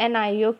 NIO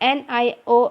NIO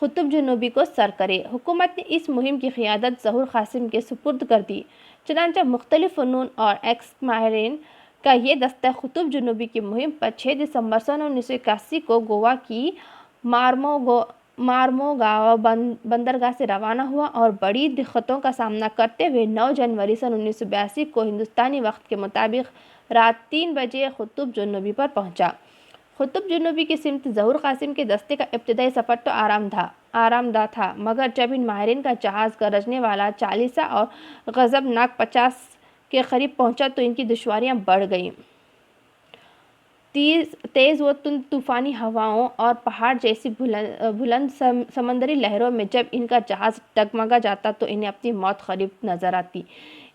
Qutub جنوبی کو سر کرے۔ حکومت نے اس مہم کی قیادت ظہور قاسم کے سپرد کر دی۔ چنانچہ مختلف فنون اور ایکس ماہرین کا یہ دستہ قطب جنوبی کی مہم پر 6 دسمبر سن 1981 کو گوا کی مارموگاؤ بندرگاہ سے روانہ ہوا اور بڑی دقتوں کا سامنا کرتے ہوئے 9 جنوری سن 1982 کو ہندوستانی وقت کے مطابق رات 3 بجے قطب جنوبی پر پہنچا۔ قطب جنوبی کی سمت ظہور قاسم کے دستے کا ابتدائی سفر تو آرام دہ تھا، مگر جب ان ماہرین کا جہاز گرجنے والا 40 اور غضبناک 50 کے قریب پہنچا تو ان کی دشواریاں بڑھ گئیں۔ تیز و تند طوفانی ہواؤں اور پہاڑ جیسی بلند سمندری لہروں میں جب ان کا جہاز ڈگمگا جاتا تو انہیں اپنی موت قریب نظر آتی۔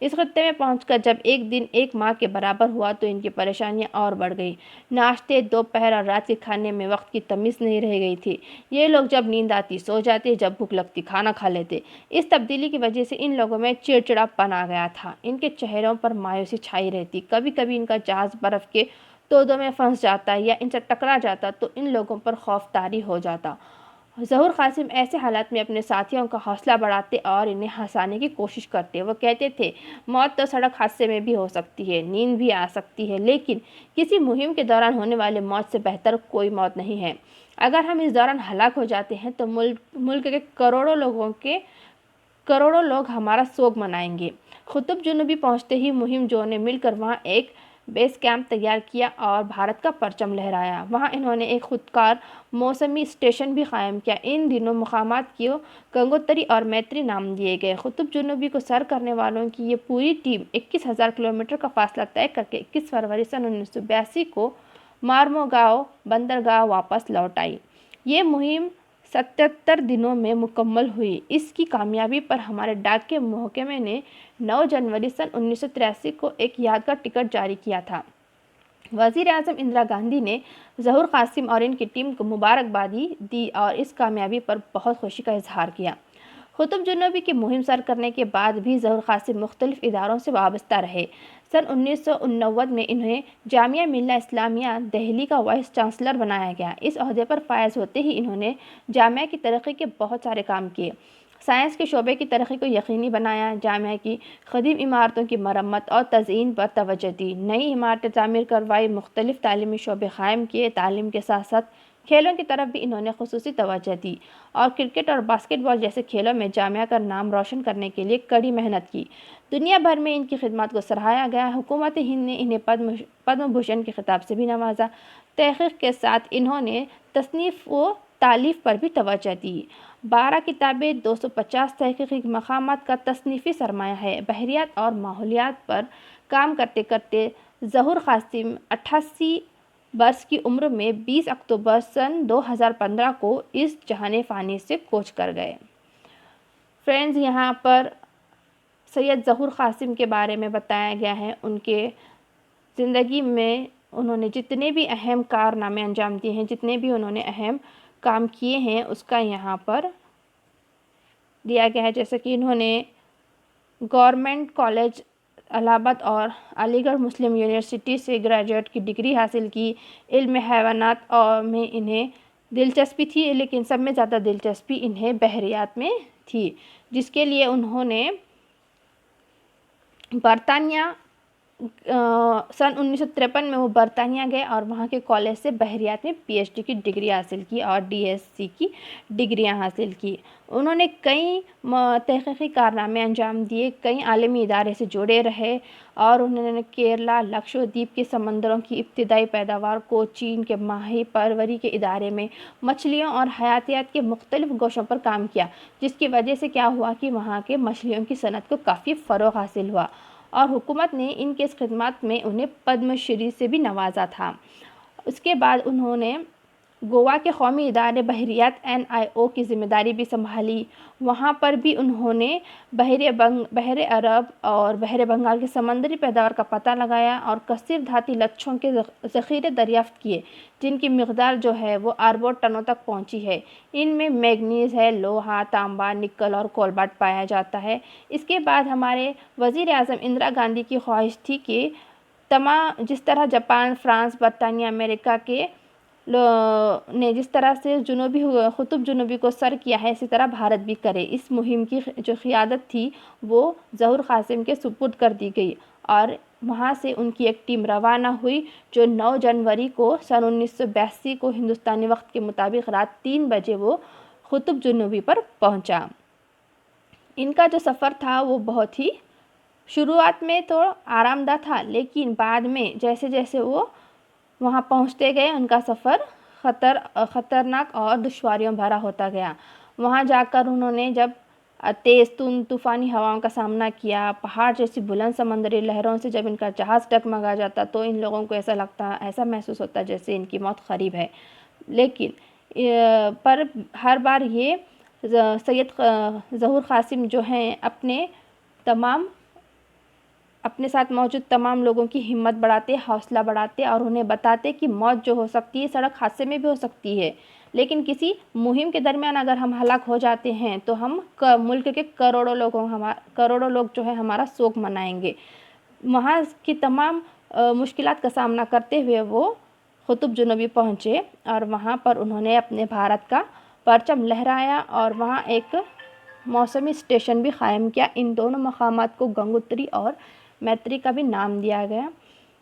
اس خطے میں پہنچ کر جب ایک دن ایک ماہ کے برابر ہوا تو ان کی پریشانیاں اور بڑھ گئیں۔ ناشتے، دوپہر اور رات کے کھانے میں وقت کی تمیز نہیں رہ گئی تھی۔ یہ لوگ جب نیند آتی سو جاتے، جب بھوک لگتی کھانا کھا لیتے۔ اس تبدیلی کی وجہ سے ان لوگوں میں چڑچڑاپن آ گیا تھا۔ ان کے چہروں پر مایوسی چھائی رہتی۔ کبھی کبھی ان کا جہاز برف کے تودوں میں پھنس جاتا یا ان سے ٹکرا جاتا تو ان لوگوں پر خوف طاری ہو جاتا۔ ظہور قاسم ایسے حالات میں اپنے ساتھیوں کا حوصلہ بڑھاتے اور انہیں ہنسانے کی کوشش کرتے۔ وہ کہتے تھے، موت تو سڑک حادثے میں بھی ہو سکتی ہے، نیند بھی آ سکتی ہے، لیکن کسی مہم کے دوران ہونے والے موت سے بہتر کوئی موت نہیں ہے۔ اگر ہم اس دوران ہلاک ہو جاتے ہیں تو ملک کے کروڑوں لوگ ہمارا سوگ منائیں گے۔ قطب جنوبی پہنچتے ہی مہم جوؤں نے مل کر وہاں ایک بیس کیمپ تیار کیا اور بھارت کا پرچم لہرایا۔ وہاں انہوں نے ایک خودکار موسمی اسٹیشن بھی قائم کیا۔ ان دنوں مقامات کو گنگوتری اور میتری نام دیے گئے۔ قطب جنوبی کو سر کرنے والوں کی یہ پوری ٹیم 21,000 کلومیٹر کا فاصلہ طے کرکے 21 فروری سن 1982 کو مارموگاؤ بندرگاہ واپس لوٹ آئی۔ یہ مہم 77 دنوں میں مکمل ہوئی۔ اس کی کامیابی پر ہمارے ڈاک کے محکمے نے 9 جنوری سن 1983 کو ایک یادگار ٹکٹ جاری کیا تھا۔ وزیر اعظم اندرا گاندھی نے ظہور قاسم اور ان کی ٹیم کو مبارکبادی دی اور اس کامیابی پر بہت خوشی کا اظہار کیا۔ قطب جنوبی کی مہم سر کرنے کے بعد بھی ظہور قاسم مختلف اداروں سے وابستہ رہے۔ سن 1989 میں انہیں جامعہ ملیہ اسلامیہ دہلی کا وائس چانسلر بنایا گیا۔ اس عہدے پر فائز ہوتے ہی انہوں نے جامعہ کی ترقی کے بہت سارے کام کیے۔ سائنس کے شعبے کی ترقی کو یقینی بنایا، جامعہ کی قدیم عمارتوں کی مرمت اور تزئین پر توجہ دی، نئی عمارتیں تعمیر کروائی، مختلف تعلیمی شعبے قائم کیے۔ تعلیم کے ساتھ ساتھ کھیلوں کی طرف بھی انہوں نے خصوصی توجہ دی اور کرکٹ اور باسکٹ بال جیسے کھیلوں میں جامعہ کا نام روشن کرنے کے لیے کڑی محنت کی۔ دنیا بھر میں ان کی خدمات کو سراہا گیا۔ حکومت ہند نے انہیں پدم بھوشن کے خطاب سے بھی نوازا۔ تحقیق کے ساتھ انہوں نے تصنیف و تالیف پر بھی توجہ دی۔ 12 کتابیں، 250 تحقیقی مقامات کا تصنیفی سرمایہ ہے۔ بحریات اور ماحولیات پر کام کرتے کرتے ظہور قاسم 88 برس کی عمر میں 20 اکتوبر سن 2015 کو اس جہان فانی سے کوچ کر گئے۔ فرینڈز، یہاں پر سید ظہور قاسم کے بارے میں بتایا گیا ہے۔ ان کے زندگی میں انہوں نے جتنے بھی اہم کارنامے انجام دیے ہیں، جتنے بھی انہوں نے اہم کام کیے ہیں، اس کا یہاں پر دیا گیا ہے۔ جیسے کہ انہوں نے گورنمنٹ کالج الہ آباد اور علی گڑھ مسلم یونیورسٹی سے گریجویٹ کی ڈگری حاصل کی۔ علم حیوانات میں انہیں دلچسپی تھی، لیکن سب میں زیادہ دلچسپی انہیں بحریات میں تھی، جس کے لیے انہوں نے برطانیہ سن 1953 میں وہ برطانیہ گئے اور وہاں کے کالج سے بحریات میں پی ایچ ڈی کی ڈگری حاصل کی اور ڈی ایس سی کی ڈگریاں حاصل کی۔ انہوں نے کئی تحقیقی کارنامے انجام دیے، کئی عالمی ادارے سے جڑے رہے اور انہوں نے کیرلا لکشدیپ کے سمندروں کی ابتدائی پیداوار کو، چین کے ماہی پروری کے ادارے میں مچھلیوں اور حیاتیات کے مختلف گوشوں پر کام کیا، جس کی وجہ سے کیا ہوا کہ وہاں کے مچھلیوں کی صنعت کو کافی فروغ حاصل ہوا اور حکومت نے ان کے اس خدمات میں انہیں پدم شری سے بھی نوازا تھا۔ اس کے بعد انہوں نے گوا کے قومی ادارے بحریات NIO کی ذمہ داری بھی سنبھالی۔ وہاں پر بھی انہوں نے بحر عرب اور بحر بنگال کی سمندری پیداوار کا پتہ لگایا اور کثیر دھاتی لچھوں کے ذخیرے دریافت کیے، جن کی مقدار جو ہے وہ اربوں ٹنوں تک پہنچی ہے۔ ان میں مینگنیز ہے، لوہا، تانبا، نکل اور کوبالٹ پایا جاتا ہے۔ اس کے بعد ہمارے وزیر اعظم اندرا گاندھی کی خواہش تھی کہ جس طرح جاپان، فرانس، برطانیہ، امریکہ کے نے جس طرح سے قطب جنوبی کو سر کیا ہے، اسی طرح بھارت بھی کرے۔ اس مہم کی جو قیادت تھی وہ ظہور قاسم کے سپرد کر دی گئی اور وہاں سے ان کی ایک ٹیم روانہ ہوئی جو 9 جنوری کو سن 1982 کو ہندوستانی وقت کے مطابق رات 3 بجے وہ قطب جنوبی پر پہنچا۔ ان کا جو سفر تھا وہ بہت ہی شروعات میں تو آرام دہ تھا، لیکن بعد میں جیسے جیسے وہ وہاں پہنچتے گئے ان کا سفر خطرناک اور دشواریوں بھرا ہوتا گیا۔ وہاں جا کر انہوں نے جب تیز طوفانی ہواؤں کا سامنا کیا، پہاڑ جیسی بلند سمندری لہروں سے جب ان کا جہاز ڈگمگا جاتا تو ان لوگوں کو ایسا محسوس ہوتا جیسے ان کی موت قریب ہے۔ لیکن پر ہر بار یہ سید ظہور قاسم جو ہیں اپنے ساتھ موجود تمام لوگوں کی ہمت بڑھاتے، حوصلہ بڑھاتے اور انہیں بتاتے کہ موت جو ہو سکتی ہے سڑک حادثے میں بھی ہو سکتی ہے، لیکن کسی مہم کے درمیان اگر ہم ہلاک ہو جاتے ہیں تو ہم ملک کے کروڑوں لوگ جو ہے ہمارا سوگ منائیں گے۔ وہاں کی تمام مشکلات کا سامنا کرتے ہوئے وہ قطب جنوبی پہنچے اور وہاں پر انہوں نے اپنے بھارت کا پرچم لہرایا اور وہاں ایک موسمی اسٹیشن بھی قائم کیا۔ ان دونوں مقامات کو گنگوتری اور میتری کا بھی نام دیا گیا۔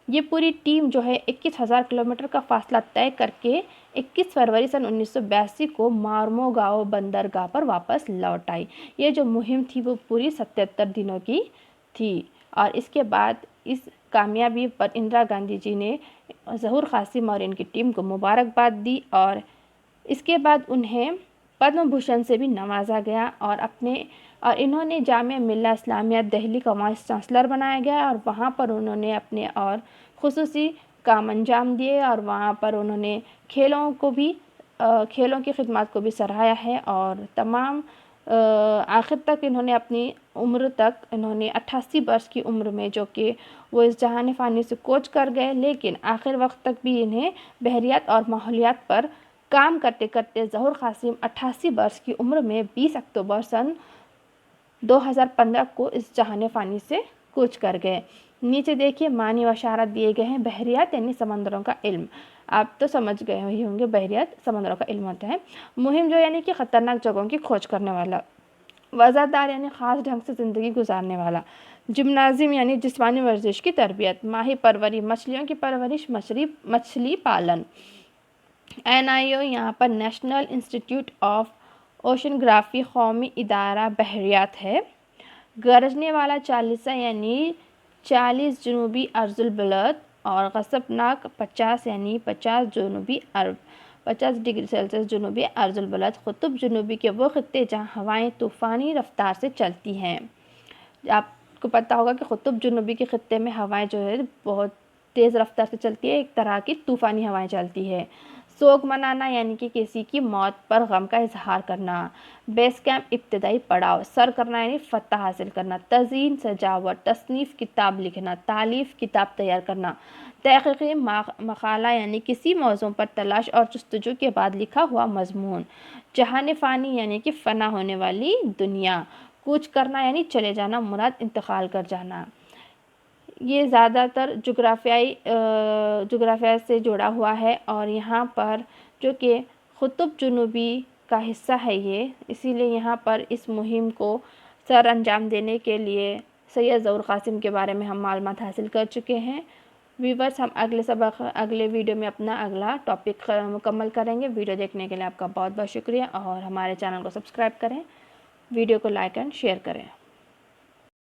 یہ پوری ٹیم جو ہے 21,000 کلومیٹر کا فاصلہ طے کر کے 21 فروری سن 1982 کو مارموگاؤ بندرگاہ پر واپس لوٹ آئی۔ یہ جو مہم تھی وہ پوری 77 دنوں کی تھی اور اس کے بعد اس کامیابی پر اندرا گاندھی جی نے ظہور قاسم اور ان کی ٹیم کو مبارکباد دی اور اس کے بعد انہیں پدم بھوشن سے بھی نوازا گیا اور انہوں نے جامعہ ملیہ اسلامیہ دہلی کا وائس چانسلر بنایا گیا اور وہاں پر انہوں نے اپنے اور خصوصی کام انجام دیے اور وہاں پر انہوں نے کھیلوں کی خدمات کو بھی سراہا ہے اور تمام آخر تک اپنی عمر تک 88 برس کی عمر میں جو کہ وہ اس جہان فانی سے کوچ کر گئے، لیکن آخر وقت تک بھی انہیں بحریات اور ماحولیات پر کام کرتے کرتے ظہور قاسم 88 برس کی عمر میں 20 اکتوبر سن 2015 کو اس جہان فانی سے کوچ کر گئے۔ نیچے دیکھیے معنی و اشارات دیے گئے ہیں۔ بحریات یعنی سمندروں کا علم، آپ تو سمجھ گئے ہی ہوں گے بحریات سمندروں کا علم ہوتا ہے۔ مہم جو یعنی کہ خطرناک جگہوں کی کھوج کرنے والا۔ وزادار یعنی خاص ڈھنگ سے زندگی گزارنے والا۔ جمنازیم یعنی جسمانی ورزش کی تربیت۔ ماہی پروری مچھلیوں کی پرورش، مچھلی پالن۔ NIO یہاں پر نیشنل انسٹیٹیوٹ آف اوشنگرافی قومی ادارہ بحریات ہے۔ گرجنے والا چالیسا یعنی 40 جنوبی عرض البلد اور غضبناک 50 یعنی 50 ڈگری سیلسیس جنوبی عرض البلد۔ قطب جنوبی کے وہ خطے جہاں ہوائیں طوفانی رفتار سے چلتی ہیں۔ آپ کو پتہ ہوگا کہ قطب جنوبی کے خطے میں ہوائیں جو ہے بہت تیز رفتار سے چلتی ہے، ایک طرح کی طوفانی ہوائیں چلتی ہے۔ سوگ منانا یعنی کہ کسی کی موت پر غم کا اظہار کرنا۔ بیس کیمپ ابتدائی پڑاؤ۔ سر کرنا یعنی فتح حاصل کرنا۔ تزئین سجاوٹ۔ تصنیف کتاب لکھنا۔ تالیف کتاب تیار کرنا۔ تحقیقی مقالہ یعنی کسی موضوع پر تلاش اور جستجو کے بعد لکھا ہوا مضمون۔ جہان فانی یعنی کہ فنا ہونے والی دنیا۔ کوچ کرنا یعنی چلے جانا مراد انتقال کر جانا۔ یہ زیادہ تر جغرافیہ سے جڑا ہوا ہے اور یہاں پر جو کہ قطب جنوبی کا حصہ ہے یہ، اسی لیے یہاں پر اس مہم کو سر انجام دینے کے لیے سید ظہور قاسم کے بارے میں ہم معلومات حاصل کر چکے ہیں۔ ویورز، ہم اگلے ویڈیو میں اپنا اگلا ٹاپک مکمل کریں گے۔ ویڈیو دیکھنے کے لیے آپ کا بہت بہت شکریہ اور ہمارے چینل کو سبسکرائب کریں، ویڈیو کو لائک اینڈ شیئر کریں۔